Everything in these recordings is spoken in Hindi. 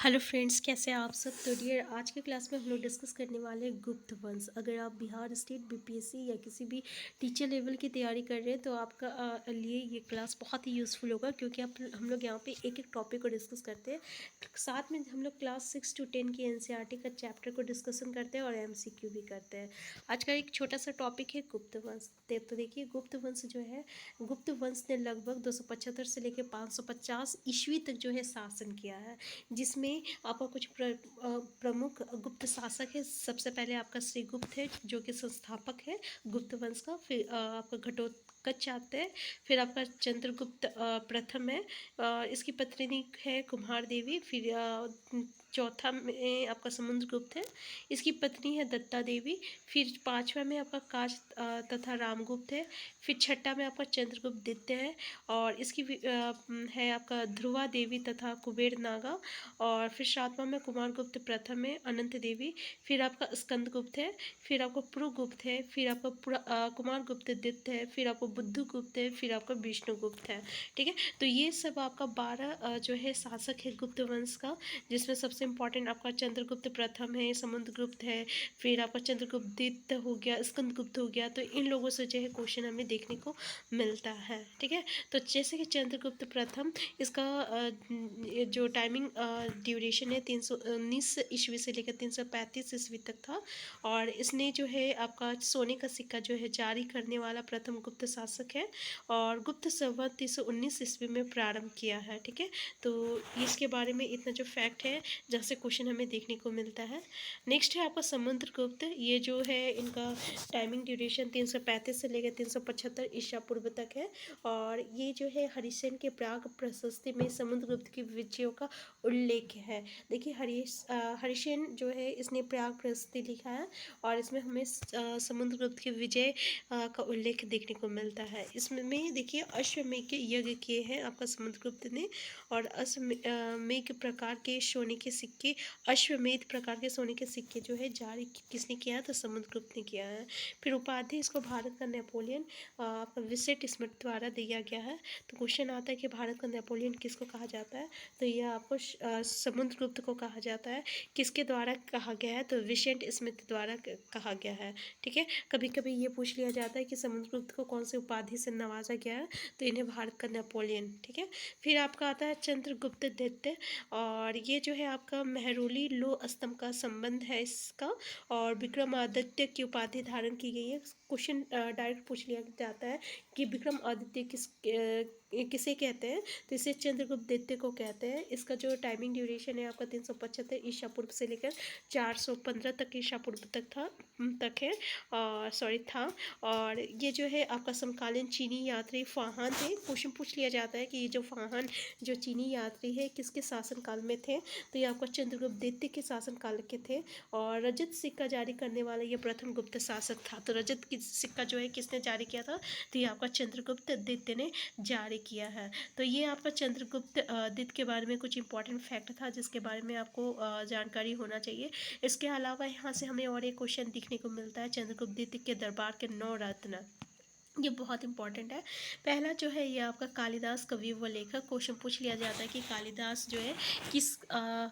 हेलो फ्रेंड्स, कैसे हैं आप सब। तो डियर, आज के क्लास में हम लोग डिस्कस करने वाले हैं गुप्त वंश। अगर आप बिहार स्टेट बीपीएससी या किसी भी टीचर लेवल की तैयारी कर रहे हैं तो आपका लिए ये क्लास बहुत ही यूज़फुल होगा, क्योंकि हम लोग यहाँ पे एक एक टॉपिक को डिस्कस करते हैं। साथ में हम लोग क्लास 6 to 10 की एनसीईआरटी का चैप्टर को डिस्कशन करते हैं और एमसीक्यू भी करते हैं। आज का एक छोटा सा टॉपिक है गुप्त वंश। तो देखिए, गुप्त वंश जो है, गुप्त वंश ने लगभग 275 से लेकर 550 ईस्वी तक जो है शासन किया है, जिसमें आपका कुछ प्रमुख गुप्त शासक है। सबसे पहले आपका श्री गुप्त है, जो कि संस्थापक है गुप्त वंश का। फिर आपका घटोत्कच आते हैं। फिर आपका चंद्रगुप्त प्रथम है। इसकी पत्नी है कुम्हार देवी। फिर चौथा में आपका समुद्रगुप्त है, इसकी पत्नी है दत्ता देवी। फिर पांचवा में आपका काच तथा रामगुप्त है। फिर छठा में आपका चंद्रगुप्त द्वितीय है, और इसकी है आपका ध्रुवा देवी तथा कुबेर नागा। और फिर सातवां में कुमारगुप्त प्रथम है, अनंत देवी। फिर आपका स्कंदगुप्त है। फिर आपका पुरुगुप्त है। फिर आपका कुमारगुप्त द्वितीय है। फिर आपका बुद्धगुप्त है। फिर आपका विष्णुगुप्त है। ठीक है, तो ये सब आपका 12 जो है शासक है गुप्त वंश का, जिसमें सबसे इम्पोर्टेंट आपका चंद्रगुप्त प्रथम है, समुद्रगुप्त है। फिर आपका चंद्रगुप्त द्वितीय हो गया, स्कंदगुप्त हो गया। तो इन लोगों से जो है क्वेश्चन हमें देखने को मिलता है। ठीक है, तो जैसे कि चंद्रगुप्त प्रथम, इसका जो टाइमिंग ड्यूरेशन है 319 ईस्वी से लेकर 335 ईस्वी तक था। और इसने जो है आपका सोने का सिक्का जो है जारी करने वाला प्रथम गुप्त शासक है, और गुप्त संवत 319 ईस्वी में प्रारंभ किया है। ठीक है, तो इसके बारे में इतना जो फैक्ट है जहाँ से क्वेश्चन हमें देखने को मिलता है। नेक्स्ट है आपका समुद्रगुप्त। ये जो है इनका टाइमिंग ड्यूरेशन 335 से लेकर 375 ईसा पूर्व तक है। और ये जो है हरिसेन के प्राग प्रशस्ति में समुद्रगुप्त की विजयों का उल्लेख है। देखिए, हरिसेन जो है इसने प्राग प्रशस्ति लिखा है, और इसमें हमें समुद्रगुप्त की विजय का उल्लेख देखने को मिलता है। इसमें देखिए, अश्वमेध के यज्ञ किए हैं आपका समुद्रगुप्त ने। और अश्वमेध प्रकार के सोने के सिक्के, अश्वमेध प्रकार के सोने के सिक्के जो है जारी किसने किया है, तो समुद्रगुप्त ने किया है। फिर उपाधि इसको भारत का नेपोलियन आपका विसेट स्मिथ द्वारा दिया गया है। तो क्वेश्चन आता है कि भारत का नेपोलियन किसको कहा जाता है, तो यह आपको समुद्रगुप्त को कहा जाता है। किसके द्वारा कहा गया है, तो विसेंट स्मिथ द्वारा कहा गया है। ठीक है, कभी कभी ये पूछ लिया जाता है कि समुद्रगुप्त को कौन सी उपाधि से नवाजा गया है, तो इन्हें भारत का नेपोलियन। ठीक है, फिर आपका आता है चंद्रगुप्त द्वितीय, और ये जो है आपका मेहरौली लोह स्तंभ का संबंध है इसका, और विक्रमादित्य की उपाधि धारण की गई है। क्वेश्चन डायरेक्ट पूछ लिया जाता है कि विक्रमादित्य किसे कहते हैं, तो इसे चंद्रगुप्त द्वितीय को कहते हैं। इसका जो टाइमिंग ड्यूरेशन है आपका 375 ईसा पूर्व से लेकर 415 तक ईसा पूर्व तक है, और और ये जो है आपका समकालीन चीनी यात्री फाहान थे। क्वेश्चन पूछ लिया जाता है कि ये जो फाहान जो चीनी यात्री है किसके शासनकाल में थे, तो ये आपका चंद्रगुप्त द्वितीय के शासनकाल के थे। और रजत सिक्का जारी करने वाला ये प्रथम गुप्त शासक था। तो रजत की सिक्का जो है किसने जारी किया था, तो ये आपका चंद्रगुप्त द्वितीय ने जारी किया है। तो ये आपका चंद्रगुप्त द्वितीय के बारे में कुछ इंपॉर्टेंट फैक्ट था, जिसके बारे में आपको जानकारी होना चाहिए। इसके अलावा यहाँ से हमें और एक क्वेश्चन देखने को मिलता है, चंद्रगुप्त द्वितीय के दरबार के 9 रत्न। ये बहुत इंपॉर्टेंट है। पहला जो है ये आपका कालिदास कवि व लेखक। क्वेश्चन पूछ लिया जाता है कि कालिदास जो है किस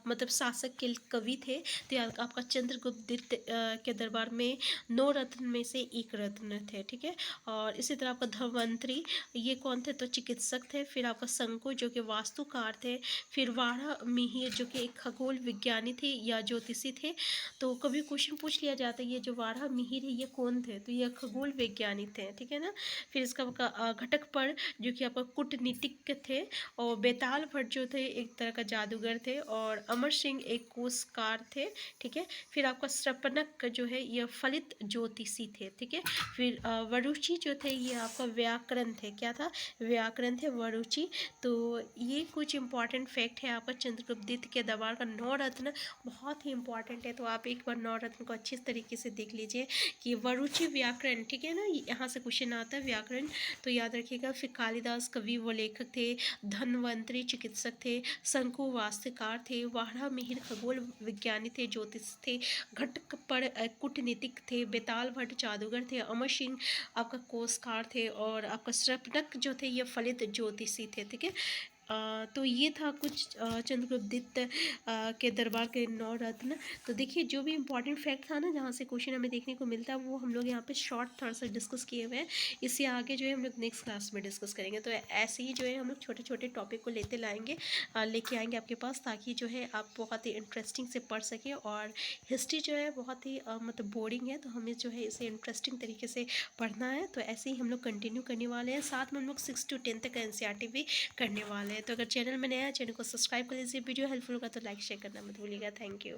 मतलब शासक के कवि थे, तो आपका चंद्रगुप्त द्वितीय के दरबार में 9 रत्न में से एक रत्न थे। ठीक है, और इसी तरह आपका धन्वंतरी, ये कौन थे, तो चिकित्सक थे। फिर आपका शंकु जो कि वास्तुकार थे। फिर वाराह मिहिर जो कि एक खगोल विज्ञानी थे या ज्योतिषी थे। तो कभी क्वेश्चन पूछ लिया जाता है ये जो वाराह मिहिर है ये कौन थे, तो ये खगोल वैज्ञानिक थे। ठीक है ना। फिर इसका घटकपर जो कि आपका कूटनीतिज्ञ थे। और बेताल भट्ट जो थे एक तरह का जादूगर थे। और अमर सिंह एक कोशकार थे। ठीक है, फिर आपका शर्पणख जो है यह फलित ज्योतिषी थे। ठीक है, फिर वरुचि जो थे ये आपका व्याकरण थे। क्या था, व्याकरण थे वरुचि। तो ये कुछ इंपॉर्टेंट फैक्ट है आपका चंद्रगुप्त द्वितीय के दरबार का 9 रत्न बहुत ही इंपॉर्टेंट है। तो आप एक बार 9 रत्न को अच्छी तरीके से देख लीजिए कि वरुचि व्याकरण। ठीक है ना, यहाँ से क्वेश्चन आता है व्याकरण, तो याद रखिएगा। फिर कालिदास कवि व लेखक थे। धन्वंतरी चिकित्सक थे। शंकु वास्तुकार थे। वाराह मिहिर खगोल विज्ञानी थे, ज्योतिष थे। घटकपर कूटनीतिक थे। बेताल भट्ट जादूगर थे। अमर सिंह आपका कोशकार थे। और आपका शर्पणख जो थे ये फलित ज्योतिषी थे। ठीक है, तो ये था कुछ चंद्रगुप्त के दरबार के 9 रत्न। तो देखिए जो भी इंपॉर्टेंट फैक्ट था ना, जहाँ से क्वेश्चन हमें देखने को मिलता है, वो हम लोग यहाँ पे शॉर्ट थोड़ा सा डिस्कस किए हुए हैं। इससे आगे जो है हम लोग नेक्स्ट क्लास में डिस्कस करेंगे। तो ऐसे ही जो है हम लोग छोटे छोटे टॉपिक को लेके आएंगे आपके पास, ताकि जो है आप बहुत ही इंटरेस्टिंग से पढ़ सकें। और हिस्ट्री जो है बहुत ही मतलब बोरिंग है, तो हमें जो है इसे इंटरेस्टिंग तरीके से पढ़ना है। तो ऐसे ही हम लोग कंटिन्यू करने वाले हैं, साथ में हम लोग 6 to 10 तक एनसीईआरटी भी करने वाले हैं। तो अगर चैनल में नया है, चैनल को सब्सक्राइब कर लीजिए। वीडियो हेल्पफुल होगा तो लाइक शेयर करना मत भूलिएगा। Thank you.